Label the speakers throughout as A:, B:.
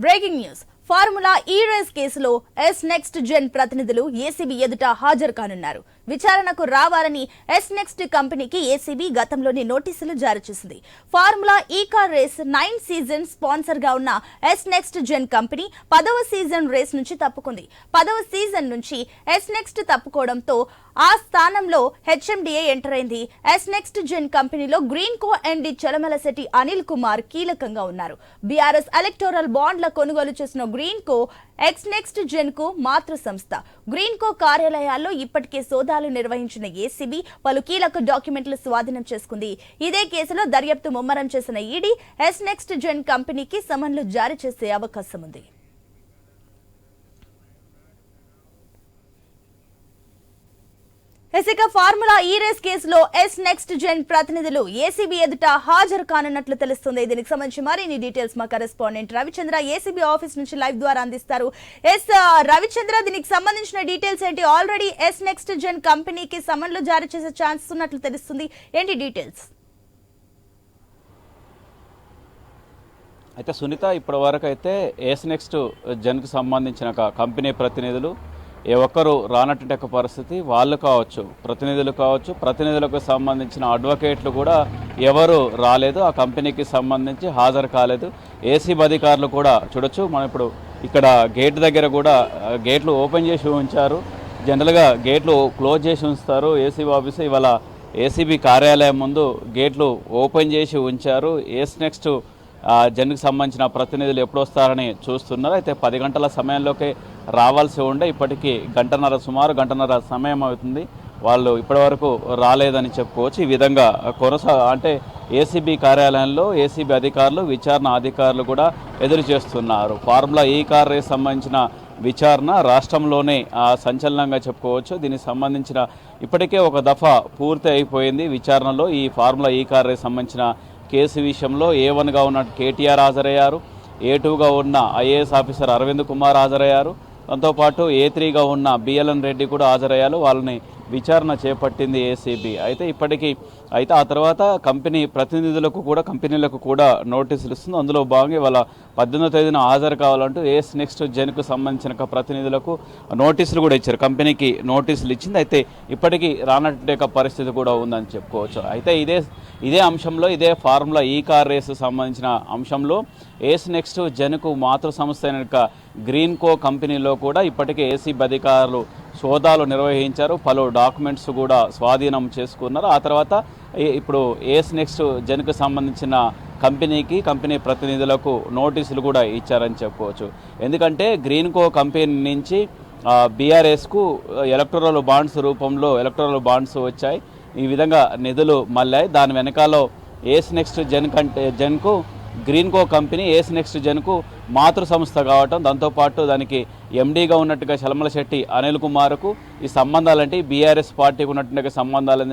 A: Breaking news formula ఈ race కేసులో yes next gen ప్రతినిధులు ఏసీబీ ఎదుట హాజరు కానున్నారు. విచారణకు రావాలని ఎస్ నెక్స్ట్ కంపెనీకి ఏసీబీ గతంలోని నోటీసులు జారీ చేసింది. ఫార్ములా ఈ కార్ రేస్ 9 సీజన్ స్పాన్సర్ గా ఉన్న ఎస్ నెక్స్ట్ జెన్ కంపెనీ 10వ సీజన్ రేస్ నుంచి తప్పుకుంది. 10వ సీజన్ నుంచి ఎస్ నెక్స్ట్ తప్పుకోవడంతో ఆ స్థానంలో హెచ్ఎండిఏ ఎంటర్ అయింది. ఎస్ నెక్స్ట్ జెన్ కంపెనీలో గ్రీన్ కో ఎండి చలమలశెట్టి అనిల్ కుమార్ కీలకంగా ఉన్నారు. బీఆర్ఎస్ ఎలక్టోరల్ బాండ్ల కొనుగోలు చేసిన గ్రీన్ కో ఎక్స్ నెక్స్ట్ జెన్ కు మాతృ సంస్థ. గ్రీన్ కో కార్యాలయాల్లో ఇప్పటికే సోదాలు నిర్వహించిన ఏసీబీ పలు కీలక డాక్యుమెంట్లు స్వాధీనం చేసుకుంది. ఇదే కేసులో దర్యాప్తు ముమ్మరం చేసిన ఈడీ ఎస్ నెక్స్ట్ జెన్ కంపెనీకి సమన్లు జారీ చేసే అవకాశం ఉంది. ఇక ఫార్ములా ఈ రేస్ కేసులో ఎస్ నెక్స్ట్ జెన్ ప్రతినిధులు ఏసీబీ ఎదుట హాజరు కానున్నట్లు తెలుస్తుంది. దీనికి సంబంధించి మరిన్ని డీటెయిల్స్ మా కరెస్పాండెంట్ రవిచంద్ర ఏసీబీ ఆఫీస్ నుంచి లైవ్ ద్వారా అందిస్తారు. రవిచంద్ర, దీనికి సంబంధించిన డీటెయిల్స్ ఏంటి? ఆల్రెడీ ఎస్ నెక్స్ట్ జెన్ కంపెనీకి సమన్లు జారీ చేసే ఛాన్స్ ఉన్నట్లు తెలుస్తుంది. ఏంటి డీటెయిల్స్?
B: అయితే సునీత, ఇప్పటి వరకు అయితే ఎస్ నెక్స్ట్ జెన్కి సంబంధించిన కంపెనీ ప్రతినిధులు ఏ ఒక్కరు రానటువంటి పరిస్థితి. వాళ్ళు కావచ్చు, ప్రతినిధులు కావచ్చు, ప్రతినిధులకు సంబంధించిన అడ్వకేట్లు కూడా ఎవరు రాలేదు, ఆ కంపెనీకి సంబంధించి హాజరు కాలేదు. ఏసీబీ అధికారులు కూడా చూడొచ్చు, మనం ఇప్పుడు ఇక్కడ గేట్ దగ్గర కూడా గేట్లు ఓపెన్ చేసి ఉంచారు. జనరల్గా గేట్లు క్లోజ్ చేసి ఉంచుతారు ఏసీబీ ఆఫీసు. ఇవాళ ఏసీబీ కార్యాలయం ముందు గేట్లు ఓపెన్ చేసి ఉంచారు. ఎస్ నెక్స్ట్ జన్కి సంబంధించిన ప్రతినిధులు ఎప్పుడు వస్తారని చూస్తున్నారు. అయితే 10 గంటల సమయంలోకే రావాల్సి ఉండే ఇప్పటికీ సుమారు గంటన్నర సమయం అవుతుంది. వాళ్ళు ఇప్పటివరకు రాలేదని చెప్పుకోవచ్చు. ఈ విధంగా అంటే ఏసీబీ కార్యాలయంలో ఏసీబీ అధికారులు, విచారణ అధికారులు కూడా ఎదురు చేస్తున్నారు. ఫార్ములా ఈ కార్ రేస్ సంబంధించిన విచారణ రాష్ట్రంలోనే సంచలనంగా చెప్పుకోవచ్చు. దీనికి సంబంధించిన ఇప్పటికే ఒక దఫా పూర్తి అయిపోయింది విచారణలో. ఈ ఫార్ములా ఈ కార్ రేస్ సంబంధించిన కేసు విషయంలో A1గా ఉన్న కేటీఆర్ హాజరయ్యారు, A2గా ఉన్న ఐఏఎస్ ఆఫీసర్ అరవింద్ కుమార్ హాజరయ్యారు, దాంతోపాటు A3గా ఉన్న బిఎల్ఎన్ రెడ్డి కూడా హాజరయ్యారు. వాళ్ళని విచారణ చేపట్టింది ఏసీబీ. అయితే ఆ తర్వాత కంపెనీలకు కూడా నోటీసులు ఇస్తుంది. అందులో భాగంగా ఇవాళ 18వ తేదీన హాజరు కావాలంటూ ఎస్ నెక్స్ట్ జెన్కు సంబంధించిన ప్రతినిధులకు నోటీసులు కూడా ఇచ్చారు. కంపెనీకి నోటీసులు ఇచ్చింది. అయితే ఇప్పటికీ రానట్టు పరిస్థితి కూడా ఉందని చెప్పుకోవచ్చు. అయితే ఇదే అంశంలో, ఇదే ఫార్ములా ఈ కార్ రేసు సంబంధించిన అంశంలో ఎస్ నెక్స్ట్ జెన్కు మాతృ సంస్థ అయిన గ్రీన్ కో కంపెనీలో కూడా ఇప్పటికే ఏసీబీ అధికారులు సోదాలు నిర్వహించారు. పలు డాక్యుమెంట్స్ కూడా స్వాధీనం చేసుకున్నారు. ఆ తర్వాత ఇప్పుడు ఎస్ నెక్స్ట్ జెన్కు సంబంధించిన కంపెనీ ప్రతినిధులకు నోటీసులు కూడా ఇచ్చారని చెప్పుకోవచ్చు. ఎందుకంటే గ్రీన్ కో కంపెనీ నుంచి బీఆర్ఎస్కు ఎలక్టోరల్ బాండ్స్ రూపంలో బాండ్స్ వచ్చాయి. ఈ విధంగా నిధులు మళ్ళాయి. దాని వెనకాల ఎస్ నెక్స్ట్ జెన్కు Greenko company Ace Next జెన్కు మాతృ సంస్థ కావటం, దాంతోపాటు దానికి ఎండీగా ఉన్నట్టుగా చలమలశెట్టి అనిల్ కుమార్కు ఈ సంబంధాలంటే బీఆర్ఎస్ పార్టీకి ఉన్నట్టుగా సంబంధాలు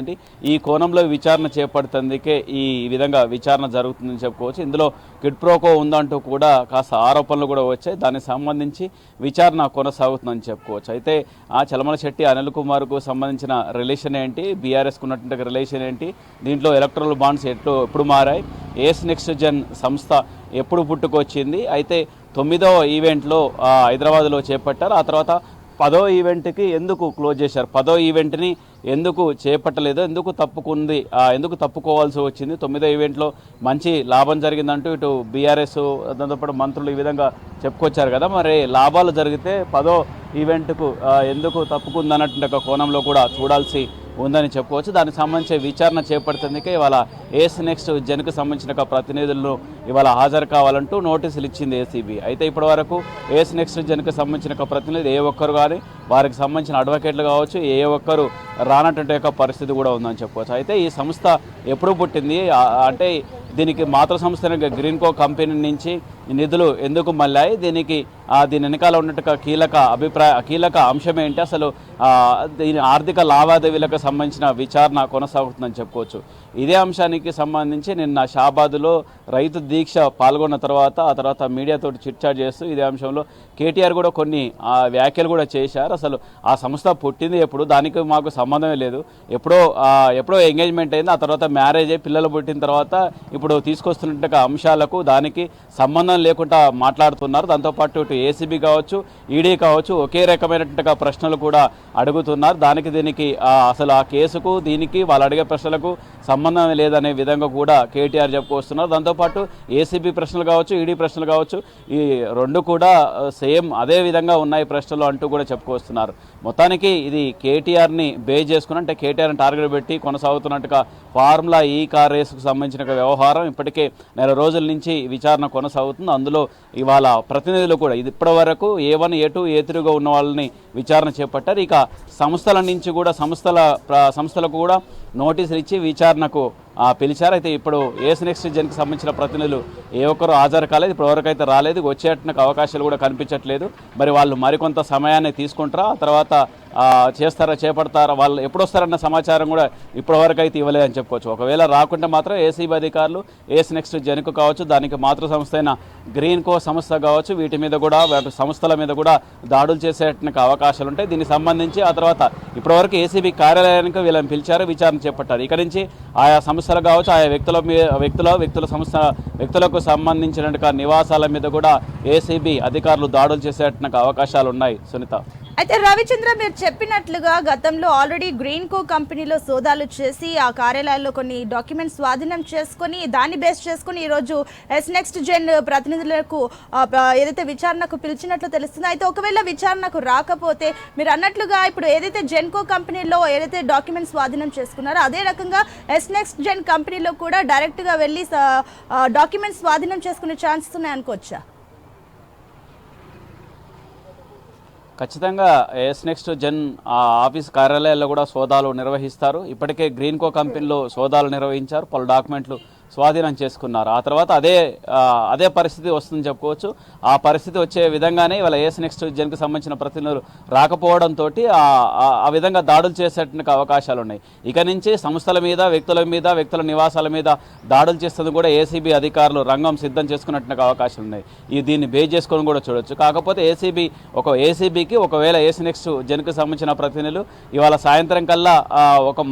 B: ఈ కోణంలో విచారణ చేపడుతుందికే ఈ విధంగా విచారణ జరుగుతుందని చెప్పుకోవచ్చు. ఇందులో కిడ్ ప్రోకో ఉందంటూ కూడా కాస్త ఆరోపణలు కూడా వచ్చాయి. దానికి సంబంధించి విచారణ కొనసాగుతుందని చెప్పుకోవచ్చు. అయితే ఆ చలమలశెట్టి అనిల్ కుమార్కు సంబంధించిన రిలేషన్ ఏంటి, బీఆర్ఎస్కు ఉన్నటువంటి రిలేషన్ ఏంటి, దీంట్లో ఎలక్టోరల్ బాండ్స్ ఎప్పుడు మారాయి, ఎస్ నెక్స్ట్ జెన్ సంస్థ ఎప్పుడు పుట్టుకొచ్చింది, అయితే 9వ ఈవెంట్లో హైదరాబాద్లో చేపట్టారు. ఆ తర్వాత 10వ ఈవెంట్కి ఎందుకు క్లోజ్ చేశారు, 10వ ఈవెంట్ని ఎందుకు చేపట్టలేదు, ఎందుకు తప్పుకోవాల్సి వచ్చింది, 9వ ఈవెంట్లో మంచి లాభం జరిగిందంటూ ఇటు బీఆర్ఎస్ దాంతోపాటు మంత్రులు ఈ విధంగా చెప్పుకొచ్చారు కదా. మరి లాభాలు జరిగితే 10వ ఈవెంట్కు ఎందుకు తప్పుకుందన్నటువంటి ఒక కోణంలో కూడా చూడాల్సి ఉందని చెప్పుకోవచ్చు. దానికి సంబంధించి విచారణ చేపడుతుందికే ఇవాళ ఎస్ నెక్స్ట్ జెన్కు సంబంధించిన ప్రతినిధులను ఇవాళ హాజరు కావాలంటూ నోటీసులు ఇచ్చింది ఏసీబీ. అయితే ఇప్పటి వరకు ఎస్ నెక్స్ట్ జెన్కు సంబంధించిన ప్రతినిధులు ఏ ఒక్కరు కానీ వారికి సంబంధించిన అడ్వకేట్లు కావచ్చు ఏ ఒక్కరు రానటువంటి పరిస్థితి కూడా ఉందని చెప్పుకోవచ్చు. అయితే ఈ సంస్థ ఎప్పుడు పుట్టింది, అంటే దీనికి మాతృ సంస్థ గ్రీన్ కో కంపెనీ నుంచి నిధులు ఎందుకు మళ్ళాయి, దీని వెనకాల ఉన్నట్టుగా కీలక అంశం ఏంటి, అసలు దీని ఆర్థిక లావాదేవీలకు సంబంధించిన విచారణ కొనసాగుతుందని చెప్పుకోవచ్చు. ఇదే అంశానికి సంబంధించి నిన్న షాబాద్లో రైతు దీక్ష పాల్గొన్న తర్వాత ఆ తర్వాత మీడియాతో చిట్చాట్ చేస్తూ ఇదే అంశంలో కేటీఆర్ కూడా కొన్ని వ్యాఖ్యలు కూడా చేశారు. అసలు ఆ సంస్థ పుట్టింది ఎప్పుడు, దానికి మాకు సంబంధమే లేదు, ఎప్పుడో ఎంగేజ్మెంట్ అయింది, ఆ తర్వాత మ్యారేజ్ అయ్యి పిల్లలు పుట్టిన తర్వాత ఇప్పుడు తీసుకొస్తున్న అంశాలకు దానికి సంబంధం లేకుండా మాట్లాడుతున్నారు. దాంతోపాటు ఇటు ఏసీబీ కావచ్చు, ఈడీ కావచ్చు ఒకే రకమైనటువంటి ప్రశ్నలు కూడా అడుగుతున్నారు. దీనికి అసలు ఆ కేసుకు దీనికి వాళ్ళు అడిగే ప్రశ్నలకు సంబంధం లేదనే విధంగా కూడా కేటీఆర్ చెప్పుకొస్తున్నారు. దాంతోపాటు ఏసీబీ ప్రశ్నలు కావచ్చు, ఈడీ ప్రశ్నలు కావచ్చు, ఈ రెండు కూడా సేమ్ అదే విధంగా ఉన్నాయి ప్రశ్నలు అంటూ కూడా చెప్పుకొస్తున్నారు. మొత్తానికి ఇది కేటీఆర్ని బేస్ చేసుకుని, అంటే కేటీఆర్ని టార్గెట్ పెట్టి కొనసాగుతున్నట్టుగా ఫార్ములా ఈ కార్ రేసుకు సంబంధించిన వ్యవహారం ఇప్పటికే నెల రోజుల నుంచి విచారణ కొనసాగుతుంది. అందులో ఇవాళ ప్రతినిధులు కూడా ఇప్పటి వరకు A1, A2, A3గా ఉన్న వాళ్ళని విచారణ చేపట్టారు. ఇక సంస్థల నుంచి కూడా సంస్థలకు కూడా నోటీసులు ఇచ్చి విచారణకు పిలిచారు. అయితే ఇప్పుడు ఏస్ నెక్స్ట్ జెన్కి సంబంధించిన ప్రతినిధులు ఏ ఒక్కరు హాజరు కాలేదు, ఇప్పటివరకైతే రాలేదు, వచ్చేటకు అవకాశాలు కూడా కనిపించట్లేదు. మరి వాళ్ళు మరికొంత సమయాన్ని తీసుకుంటారా, ఆ తర్వాత చేపడతారా, వాళ్ళు ఎప్పుడు వస్తారన్న సమాచారం కూడా ఇప్పటివరకు అయితే ఇవ్వలేదని చెప్పుకోవచ్చు. ఒకవేళ రాకుంటే మాత్రం ఏసీబీ అధికారులు ఏస్ నెక్స్ట్ జెన్కు కావచ్చు, దానికి మాతృ సంస్థ అయిన గ్రీన్ కో సంస్థ కావచ్చు, వీటి మీద కూడా సంస్థల మీద కూడా దాడులు చేసేటకు అవకాశాలు ఉంటాయి. దీనికి సంబంధించి ఆ తర్వాత ఇప్పటివరకు ఏసీబీ కార్యాలయానికి వీళ్ళని పిలిచారు, విచారణ చేపట్టారు. ఇక్కడి నుంచి ఆయా సంస్థలు కావచ్చు, ఆయా వ్యక్తులకు సంబంధించిన నివాసాల మీద కూడా ఏసీబీ అధికారులు దాడులు చేసేటకు అవకాశాలు ఉన్నాయి. సునీత,
A: అయితే రవిచంద్ర, మీరు చెప్పినట్లుగా గతంలో ఆల్రెడీ గ్రీన్ కో కంపెనీలో సోదాలు చేసి ఆ కార్యాలయాల్లో కొన్ని డాక్యుమెంట్స్ స్వాధీనం చేసుకుని దాన్ని బేస్ చేసుకుని ఈరోజు ఎస్ నెక్స్ట్ జెన్ ప్రతినిధులకు ఏదైతే విచారణకు పిలిచినట్లు తెలుస్తుంది. అయితే ఒకవేళ విచారణకు రాకపోతే మీరు అన్నట్లుగా ఇప్పుడు ఏదైతే జెన్కో కంపెనీలో ఏదైతే డాక్యుమెంట్స్ స్వాధీనం చేసుకున్నారో అదే రకంగా ఎస్ నెక్స్ట్ జెన్ కంపెనీలో కూడా డైరెక్ట్గా వెళ్ళి డాక్యుమెంట్స్ స్వాధీనం చేసుకునే ఛాన్సెస్ ఉన్నాయి అనుకోవచ్చా?
B: ఖచ్చితంగా ఎస్ నెక్స్ట్ జెన్ ఆఫీస్ కార్యాలయాల్లో కూడా సోదాలు నిర్వహిస్తారు. ఇప్పటికే గ్రీన్ కో కంపెనీలో సోదాలు నిర్వహించారు, పలు డాక్యుమెంట్లు స్వాధీనం చేసుకున్నారు. ఆ తర్వాత అదే పరిస్థితి వస్తుందని చెప్పుకోవచ్చు. ఆ పరిస్థితి వచ్చే విధంగానే ఇవాళ ఏస్ నెక్స్ట్ జెన్కి సంబంధించిన ప్రతినిధులు రాకపోవడంతో ఆ విధంగా దాడులు చేసేటకు అవకాశాలు ఉన్నాయి. ఇక నుంచి సంస్థల మీద, వ్యక్తుల నివాసాల మీద దాడులు చేస్తుంది కూడా ఏసీబీ అధికారులు రంగం సిద్ధం చేసుకున్నట్టుకు అవకాశాలు ఉన్నాయి. దీన్ని బేస్ చేసుకొని కూడా చూడొచ్చు. కాకపోతే ఏసీబీకి ఒకవేళ ఏస్ నెక్స్ట్ జెన్కి సంబంధించిన ప్రతినిధులు ఇవాళ సాయంత్రం కల్లా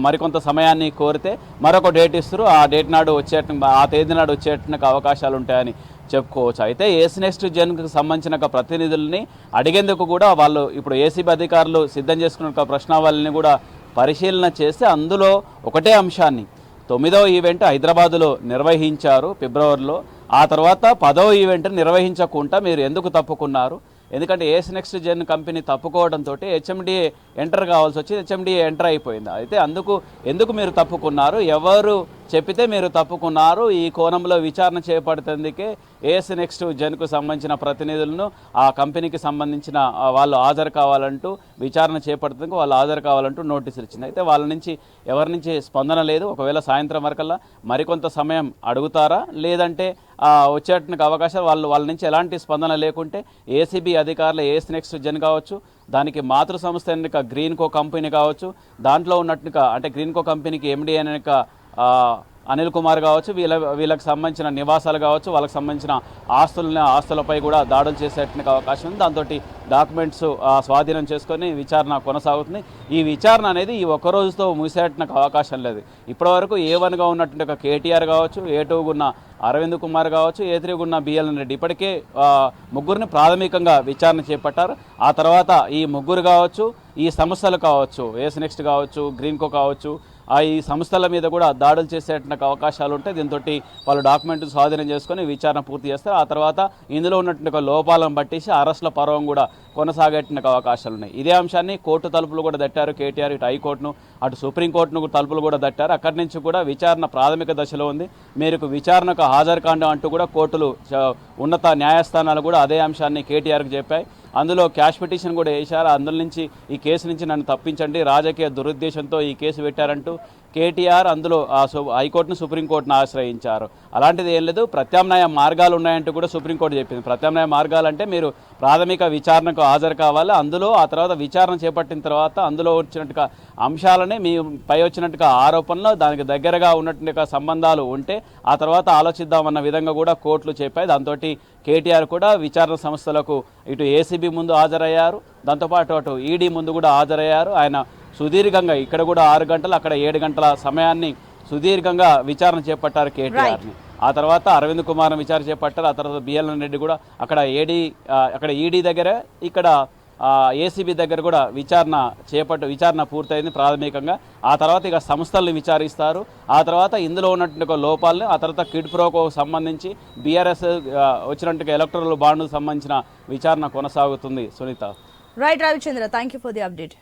B: మరికొంత సమయాన్ని కోరితే మరొక డేట్ ఇస్తారు. ఆ డేట్ నాడు ఆ తేదీ నాడు వచ్చేటకు అవకాశాలు ఉంటాయని చెప్పుకోవచ్చు. అయితే ఏస్ నెక్స్ట్ జెన్కి సంబంధించిన ప్రతినిధుల్ని అడిగేందుకు కూడా వాళ్ళు ఇప్పుడు ఏసీబీ అధికారులు సిద్ధం చేసుకున్న ప్రశ్నావళిని కూడా పరిశీలన చేస్తే అందులో ఒకటే అంశాన్ని 9వ ఈవెంట్ హైదరాబాదులో నిర్వహించారు ఫిబ్రవరిలో, ఆ తర్వాత 10వ ఈవెంట్ నిర్వహించకుండా మీరు ఎందుకు తప్పుకున్నారు? ఎందుకంటే ఏస్ నెక్స్ట్ జెన్ కంపెనీ తప్పుకోవడంతో హెచ్ఎండిఏ ఎంటర్ కావాల్సి వచ్చింది, హెచ్ఎండిఏ ఎంటర్ అయిపోయింది. అయితే ఎందుకు మీరు తప్పుకున్నారు, ఎవరు చెప్పితే మీరు తప్పుకున్నారు, ఈ కోణంలో విచారణ చేపడుతుందికే ఏస్ నెక్స్ట్ జెన్కు సంబంధించిన ప్రతినిధులను ఆ కంపెనీకి సంబంధించిన వాళ్ళు హాజరు కావాలంటూ విచారణ చేపడుతుందికి వాళ్ళు హాజరు కావాలంటూ నోటీసులు ఇచ్చింది. అయితే వాళ్ళ నుంచి ఎవరి నుంచి స్పందన లేదు. ఒకవేళ సాయంత్రం వరకల్లా మరికొంత సమయం అడుగుతారా, లేదంటే వచ్చేటకు అవకాశం వాళ్ళ నుంచి ఎలాంటి స్పందన లేకుంటే ఏసీబీ అధికారులు ఏస్ నెక్స్ట్ జెన్ కావచ్చు, దానికి మాతృ సంస్థ గ్రీన్ కో కంపెనీ కావచ్చు, దాంట్లో ఉన్నట్టుగా అంటే గ్రీన్ కో కంపెనీకి ఎండీ అనేక అనిల్ కుమార్ కావచ్చు, వీళ్ళకి సంబంధించిన నివాసాలు కావచ్చు, వాళ్ళకి సంబంధించిన ఆస్తులపై కూడా దాడులు చేసేటకు అవకాశం ఉంది. దాంతో డాక్యుమెంట్స్ స్వాధీనం చేసుకొని విచారణ కొనసాగుతుంది. ఈ విచారణ అనేది ఈ ఒక్క రోజుతో ముగిసేటకు అవకాశం లేదు. ఇప్పటివరకు A1గా ఉన్నటువంటి కేటీఆర్ కావచ్చు, A2గా ఉన్న అరవింద్ కుమార్ కావచ్చు, A3గా ఉన్న బిఎల్ఎన్ రెడ్డి ఇప్పటికే ముగ్గురిని ప్రాథమికంగా విచారణ చేపట్టారు. ఆ తర్వాత ఈ ముగ్గురు కావచ్చు, ఈ సంస్థలు కావచ్చు, ఏస్ నెక్స్ట్ కావచ్చు, గ్రీన్ కో కావచ్చు, ఈ సంస్థల మీద కూడా దాడులు చేసేటకు అవకాశాలు ఉంటాయి. దీంతో వాళ్ళు డాక్యుమెంట్లు స్వాధీనం చేసుకొని విచారణ పూర్తి చేస్తారు. ఆ తర్వాత ఇందులో ఉన్నటువంటి లోపాలను బట్టేసి అరెస్టుల పర్వం కూడా కొనసాగేటకు అవకాశాలు ఉన్నాయి. ఇదే అంశాన్ని కోర్టు తలుపులు కూడా తట్టారు కేటీఆర్. ఇటు హైకోర్టును, అటు సుప్రీంకోర్టును తలుపులు కూడా తట్టారు. అక్కడి నుంచి కూడా విచారణ ప్రాథమిక దశలో ఉంది, మీరు విచారణకు హాజరు కాండి అంటూ కూడా కోర్టులు, ఉన్నత న్యాయస్థానాలు కూడా అదే అంశాన్ని కేటీఆర్కి చెప్పాయి. అందులో క్యాష్ పిటిషన్ కూడా వేశారు. అందులో నుంచి ఈ కేసు నుంచి నన్ను తప్పించండి, రాజకీయ దురుద్దేశంతో ఈ కేసు పెట్టారంటూ కేటీఆర్ అందులో హైకోర్టును సుప్రీంకోర్టును ఆశ్రయించారు. అలాంటిది ఏం లేదు, ప్రత్యామ్నాయ మార్గాలు ఉన్నాయంటూ కూడా సుప్రీంకోర్టు చెప్పింది. ప్రత్యామ్నాయ మార్గాలు అంటే మీరు ప్రాథమిక విచారణకు హాజరు కావాలి, అందులో ఆ తర్వాత విచారణ చేపట్టిన తర్వాత అందులో వచ్చినట్టుగా అంశాలనే మీ పై వచ్చినట్టుగా ఆరోపణలు దానికి దగ్గరగా ఉన్నట్టుగా సంబంధాలు ఉంటే ఆ తర్వాత ఆలోచిద్దామన్న విధంగా కూడా కోర్టులు చెప్పాయి. దాంతో కేటీఆర్ కూడా విచారణ సంస్థలకు ఇటు ఏసీబీ ముందు హాజరయ్యారు, దాంతోపాటు అటు ఈడీ ముందు కూడా హాజరయ్యారు. ఆయన సుదీర్ఘంగా ఇక్కడ కూడా 6 గంటలు అక్కడ 7 గంటల సమయాన్ని సుదీర్ఘంగా విచారణ చేపట్టారు కేటీఆర్ని. ఆ తర్వాత అరవింద్ కుమార్ విచారణ చేపట్టారు. ఆ తర్వాత బిఎల్ఎన్ రెడ్డి కూడా అక్కడ ఈడీ దగ్గర ఇక్కడ ఏసీబీ దగ్గర కూడా విచారణ పూర్తయింది ప్రాథమికంగా. ఆ తర్వాత ఇక సంస్థల్ని విచారిస్తారు. ఆ తర్వాత ఇందులో ఉన్నటువంటి లోపాలను ఆ తర్వాత కిడ్ ప్రోకు సంబంధించి బీఆర్ఎస్ వచ్చినట్టుగా ఎలక్టరల్ బాండ్కు సంబంధించిన విచారణ కొనసాగుతుంది. Sunitha.
A: Right Ravichandra, thank you for the update.